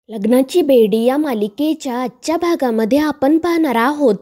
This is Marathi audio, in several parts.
लग्नाची बेडी या मालिकेच्या आजच्या भागामध्ये आपण पाहणार आहोत.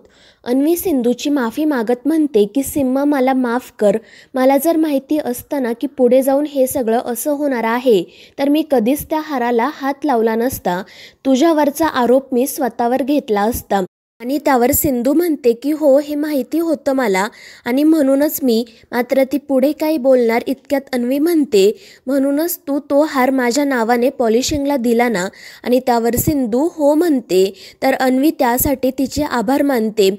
अन्वी सिंधूची माफी मागत म्हणते की सिम्मा मला माफ कर. मला जर माहिती असतं ना की पुढे जाऊन हे सगळं असं होणार आहे तर मी कधीच त्या हाराला हात लावला नसता. तुझ्यावरचा आरोप मी स्वतःवर घेतला असता. आणि त्यावर सिंधू म्हणते की हो, हे माहिती होतं मला आणि म्हणूनच मी. मात्र ती पुढे काही बोलणार इतक्यात अन्वी म्हणते, म्हणूनच तू तो हार माझ्या नावाने पॉलिशिंगला दिला ना. आणि त्यावर सिंधू हो म्हणते. तर अन्वी त्यासाठी तिचे आभार मानते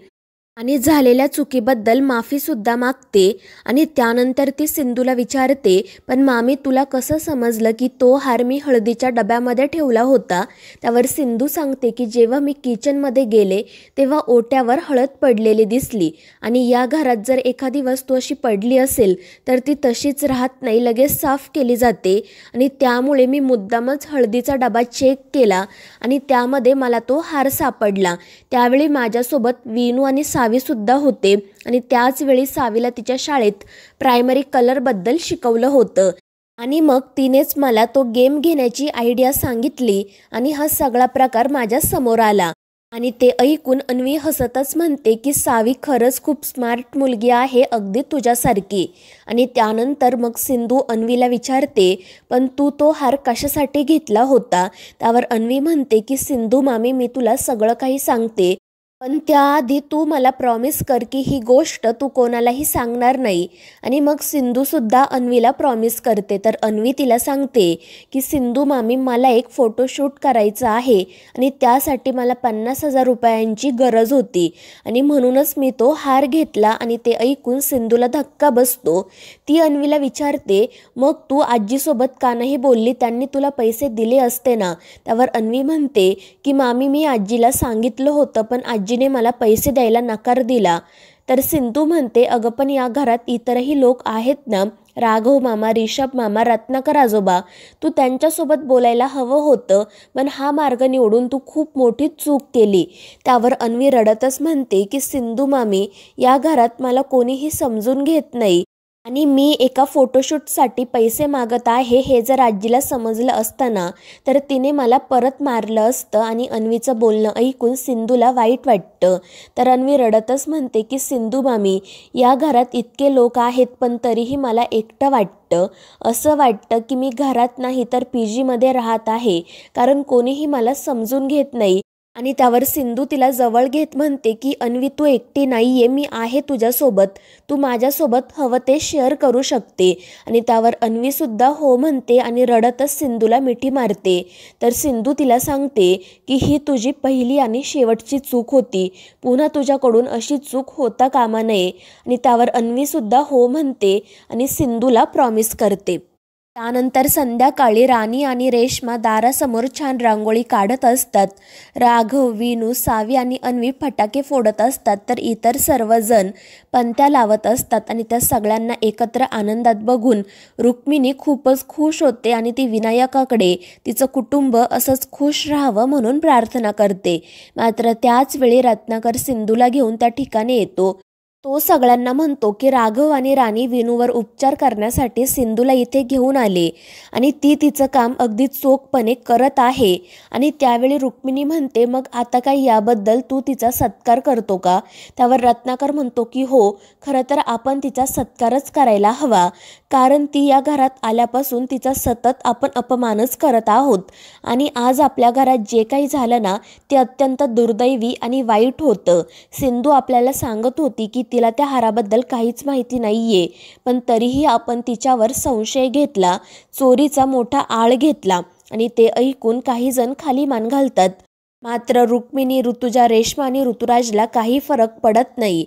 आणि झालेल्या चुकीबद्दल माफीसुद्धा मागते. आणि त्यानंतर ती सिंधूला विचारते, पण मामी तुला कसं समजलं की तो हार मी हळदीच्या डब्यामध्ये ठेवला होता. त्यावर सिंधू सांगते की जेव्हा मी किचनमध्ये गेले तेव्हा ओट्यावर हळद पडलेली दिसली आणि या घरात जर एखादी वस्तू अशी पडली असेल तर ती तशीच राहत नाही, लगेच साफ केली जाते. आणि त्यामुळे मी मुद्दामच हळदीचा डबा चेक केला आणि त्यामध्ये मला तो हार सापडला. त्यावेळी माझ्यासोबत विनू आणि सावीसुद्धा होते आणि त्याच वेळी सावीला तिच्या शाळेत प्रायमरी कलरबद्दल शिकवलं होतं. आणि मग तिनेच मला तो गेम घेण्याची आयडिया सांगितली आणि हा सगळा प्रकार माझ्या समोर आला. आणि ते ऐकून अन्वी हसतच म्हणते की सावी खरंच खूप स्मार्ट मुलगी आहे, अगदी तुझ्यासारखी. आणि त्यानंतर मग सिंधू अन्वीला विचारते, पण तू तो हार कशासाठी घेतला होता. त्यावर अन्वी म्हणते की सिंधू मामी, मी तुला सगळं काही सांगते, पण त्याआधी तू मला प्रॉमिस कर की ही गोष्ट तू कोणालाही सांगणार नाही. आणि मग सिंधूसुद्धा अन्वीला प्रॉमिस करते. तर अन्वी तिला सांगते की सिंधू मामी, मला एक फोटोशूट करायचं आहे आणि त्यासाठी मला 50,000 रुपयांची गरज होती आणि म्हणूनच मी तो हार घेतला. आणि ते ऐकून सिंधूला धक्का बसतो. ती अन्वीला विचारते, मग तू आजीसोबत का नाही बोलली, त्यांनी तुला पैसे दिले असते ना. त्यावर अन्वी म्हणते की मामी, मी आजीला सांगितलं होतं पण आजीने मला पैसे द्यायला नकार दिला. तर सिंधू म्हणते, अगं पण या घरात इतरही लोक आहेत ना, राघव मामा, रिषभ मामा, रत्नाकर आजोबा, तू त्यांच्यासोबत बोलायला हवं होतं, पण हा मार्ग निवडून तू खूप मोठी चूक केली. त्यावर अन्वी रडतच म्हणते की सिंधू मामी, या घरात मला कोणीही समजून घेत नाही आणि मी एका फोटोशूटसाठी पैसे मागत आहे हे जर आजीला समजलं असतं ना तर तिने मला परत मारलं असतं. आणि अन्वीचं बोलणं ऐकून सिंधूला वाईट वाटतं. तर अन्वी रडतच म्हणते की सिंधू मामी, या घरात इतके लोक आहेत पण तरीही मला एकटं वाटतं. असं वाटतं की मी घरात नाही तर PGमध्ये राहत आहे, कारण कोणीही मला समजून घेत नाही. आणि त्यावर सिंधू तिला जवळ घेत म्हणते की अन्वी, तू एकटी नाहीये, मी आहे तुझ्यासोबत, तू माझ्यासोबत हवं ते शेअर करू शकते. आणि त्यावर अन्वीसुद्धा हो म्हणते आणि रडतच सिंधूला मिठी मारते. तर सिंधू तिला सांगते की ही तुझी पहिली आणि शेवटची चूक होती, पुन्हा तुझ्याकडून अशी चूक होता कामा नये. आणि त्यावर अन्वीसुद्धा हो म्हणते आणि सिंधूला प्रॉमिस करते. त्यानंतर संध्याकाळी राणी आणि रेश्मा दारासमोर छान रांगोळी काढत असतात. राघव, विनू, सावी आणि अन्वी फटाके फोडत असतात तर इतर सर्वजण पणत्या लावत असतात. आणि त्या सगळ्यांना एकत्र आनंदात बघून रुक्मिणी खूपच खुश होते आणि ती विनायकाकडे तिचं कुटुंब असंच खुश राहावं म्हणून प्रार्थना करते. मात्र त्याच वेळी रत्नाकर सिंधूला घेऊन त्या ठिकाणी येतो. तो सगळ्यांना म्हणतो की राघव आणि राणी विनूवर उपचार करण्यासाठी सिंधूला इथे घेऊन आले आणि ती तिचं काम अगदी चोखपणे करत आहे. आणि त्यावेळी रुक्मिणी म्हणते, मग आता काय याबद्दल तू तिचा सत्कार करतो का. त्यावर रत्नाकर म्हणतो की हो, खरं तर आपण तिचा सत्कारच करायला हवा, कारण ती या घरात आल्यापासून तिचा सतत आपण अपमानच करत आहोत. आणि आज आपल्या घरात जे काही झालं ना ते अत्यंत दुर्दैवी आणि वाईट होतं. सिंधू आपल्याला सांगत होती की तिला त्या हाराबद्दल काहीच माहिती नाहीये, पण तरीही आपण तिच्यावर संशय घेतला, चोरीचा मोठा आळ घेतला. आणि ते ऐकून काही जण खाली मान घालतात. मात्र रुक्मिणी, ऋतुजा, रेश्मा आणि ऋतुराजला काही फरक पडत नाही.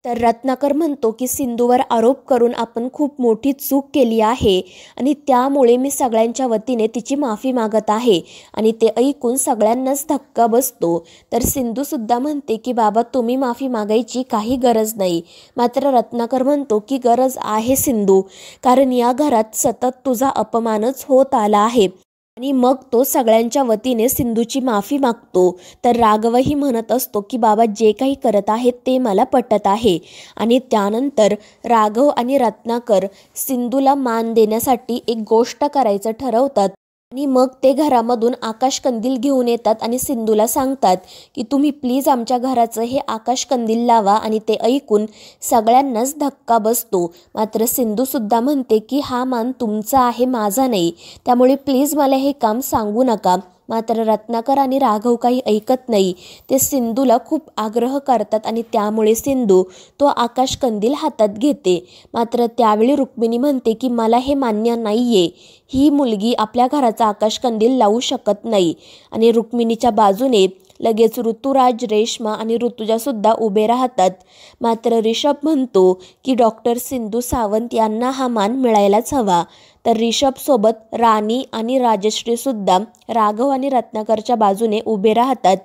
तर रत्नाकर म्हणतो की सिंधूवर आरोप करून आपण खूप मोठी चूक केली आहे आणि त्यामुळे मी सगळ्यांच्या वतीने तिची माफी मागत आहे. आणि ते ऐकून सगळ्यांनाच धक्का बसतो. तर सिंधूसुद्धा म्हणते की बाबा, तुम्ही माफी मागायची काही गरज नाही. मात्र रत्नाकर म्हणतो की गरज आहे सिंधू, कारण या घरात सतत तुझा अपमानच होत आला आहे. आणि मग तो सगळ्यांच्या वतीने सिंधूची माफी मागतो. तर राघवही म्हणत असतो की बाबा, जे काही करत आहेत ते मला पटत आहे. आणि त्यानंतर राघव आणि रत्नाकर सिंधूला मान देण्यासाठी एक गोष्ट करायचं ठरवतात. आणि मग ते घरामधून आकाशकंदील घेऊन येतात आणि सिंधूला सांगतात की तुम्ही प्लीज आमच्या घराचं हे आकाशकंदील लावा. आणि ते ऐकून सगळ्यांनाच धक्का बसतो. मात्र सिंधूसुद्धा म्हणते की हा मान तुमचा आहे, माझा नाही, त्यामुळे प्लीज मला हे काम सांगू नका. मात्र रत्नाकर आणि राघव काही ऐकत नाही. ते सिंधूला खूप आग्रह करतात आणि त्यामुळे सिंधू तो आकाशकंदील हातात घेते. मात्र त्यावेळी रुक्मिणी म्हणते की मला हे मान्य नाही आहे, ही मुलगी आपल्या घराचा आकाशकंदील लावू शकत नाही. आणि रुक्मिणीच्या बाजूने लगेच ऋतुराज, रेश्मा आणि ऋतुजासुद्धा उभे राहतात. मात्र रिषभ म्हणतो की डॉक्टर सिंधू सावंत यांना हा मान मिळायलाच हवा. तर रिषभसोबत राणी आणि राजश्रीसुद्धा राघव आणि रत्नाकरच्या बाजूने उभे राहतात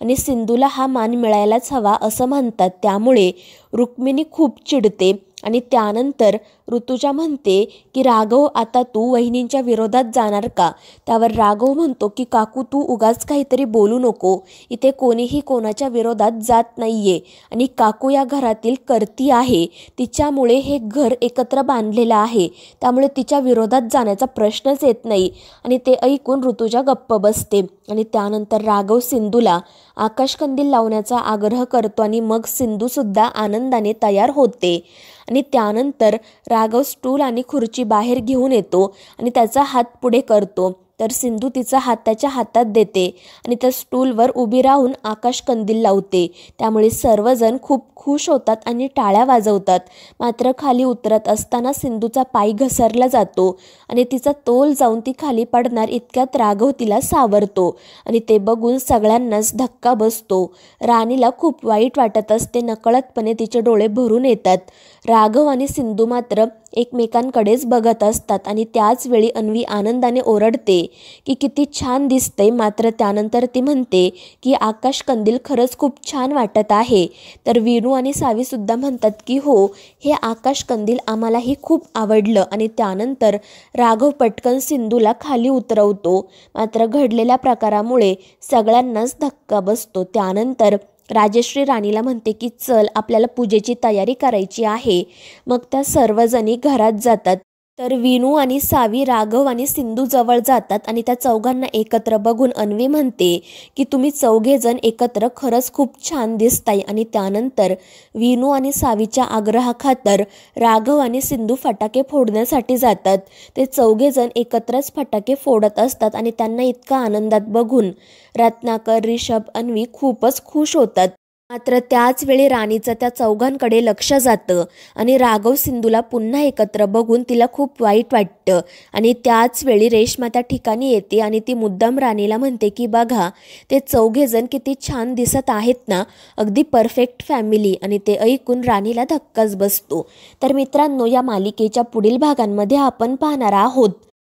आणि सिंधूला हा मान मिळायलाच हवा असं म्हणतात. त्यामुळे रुक्मिणी खूप चिडते आणि त्यानंतर ऋतुजा म्हणते की राघव, आता तू वहिनींच्या विरोधात जाणार का? त्यावर राघव म्हणतो की काकू, तू उगाच काहीतरी बोलू नको, इथे कोणीही कोणाच्या विरोधात जात नाहीये आणि काकू या घरातील कर्ती आहे, तिच्यामुळे हे घर एकत्र बांधलेलं आहे, त्यामुळे तिच्या विरोधात जाण्याचा प्रश्नच येत नाही. आणि ते ऐकून ऋतुजा गप्प बसते आणि त्यानंतर राघव सिंधूला आकाशकंदील लावण्याचा आग्रह करतो आणि मग सिंधूसुद्धा आनंदाने तयार होते. आणि त्यानंतर राघव स्टूल आणि खुर्ची बाहेर घेऊन येतो आणि त्याचा हात पुढे करतो. तर सिंधू तिचा हात त्याच्या हातात देते आणि त्या स्टूलवर उभी राहून आकाशकंदील लावते. त्यामुळे सर्वजण खूप खुश होतात आणि टाळ्या वाजवतात. मात्र खाली उतरत असताना सिंधूचा पाय घसरला जातो आणि तिचा तोल जाऊन ती खाली पडणार इतक्यात राघव तिला सावरतो आणि ते बघून सगळ्यांनाच धक्का बसतो. राणीला खूप वाईट वाटत असते. नकळतपणे तिचे डोळे भरून येतात. राघव आणि सिंधू मात्र एकमेकांकडेच बघत असतात आणि त्याच वेळी अन्वी आनंदाने ओरडते की किती छान दिसतंय. मात्र त्यानंतर ती म्हणते की आकाशकंदील खरंच खूप छान वाटत आहे. तर विनू आणि सावीसुद्धा म्हणतात की हो, हे आकाशकंदील आम्हालाही खूप आवडलं. आणि त्यानंतर राघव पटकन सिंधूला खाली उतरवतो. मात्र घडलेल्या प्रकारामुळे सगळ्यांनाच धक्का बसतो. त्यानंतर राजश्री राणीला म्हणते की चल, आपल्याला पूजेची तयारी करायची आहे. मग त्या सर्वजणी घरात जातात. तर विनू आणि सावी राघव आणि सिंधू जवळ जातात आणि त्या चौघांना एकत्र बघून अन्वी म्हणते की तुम्ही चौघेजण एकत्र खरंच खूप छान दिसताय. आणि त्यानंतर विनू आणि सावीच्या आग्रहाखातर राघव आणि सिंधू फटाके फोडण्यासाठी जातात. ते चौघेजण एकत्रच फटाके फोडत असतात आणि त्यांना इतका आनंदात बघून रत्नाकर, रिषभ, अन्वी खूपच खुश होतात. मात्र त्याच वेळी राणीचं त्या चौघांकडे लक्ष जातं आणि राघव सिंधूला पुन्हा एकत्र बघून तिला खूप वाईट वाटतं. आणि त्याच वेळी रेश्मा त्या ठिकाणी येते आणि ती मुद्दाम राणीला म्हणते की बघा, ते चौघेजण किती छान दिसत आहेत ना, अगदी परफेक्ट फॅमिली. आणि ते ऐकून राणीला धक्काच बसतो. तर मित्रांनो, या मालिकेच्या पुढील भागांमध्ये आपण पाहणार आहोत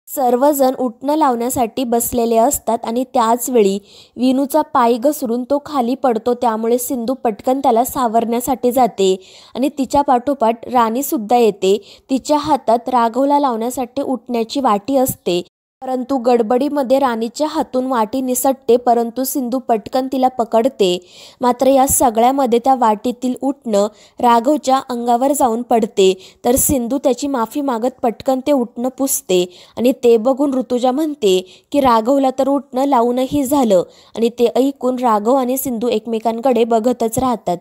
सर्वजण उठणं लावण्यासाठी बसलेले असतात आणि त्याच वेळी विनूचा पाय घसरून तो खाली पडतो. त्यामुळे सिंधू पटकन त्याला सावरण्यासाठी जाते आणि तिच्या पाठोपाठ राणीसुद्धा येते. तिच्या हातात राघवला लावण्यासाठी उठण्याची वाटी असते, परंतु गडबडीमध्ये राणीच्या हातून वाटी निसटते. परंतु सिंधू पटकन तिला पकडते. मात्र या सगळ्यामध्ये त्या वाटीतील उटणं राघवच्या अंगावर जाऊन पडते. तर सिंधू त्याची माफी मागत पटकन ते उटणं पुसते आणि ते बघून ऋतुजा म्हणते की राघवला तर उटणं लावूनही झालं. आणि ते ऐकून राघव आणि सिंधू एकमेकांकडे बघतच राहतात.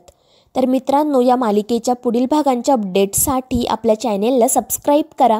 तर मित्रांनो, या मालिकेच्या पुढील भागांच्या अपडेट्ससाठी आपल्या चॅनेलला सबस्क्राईब करा.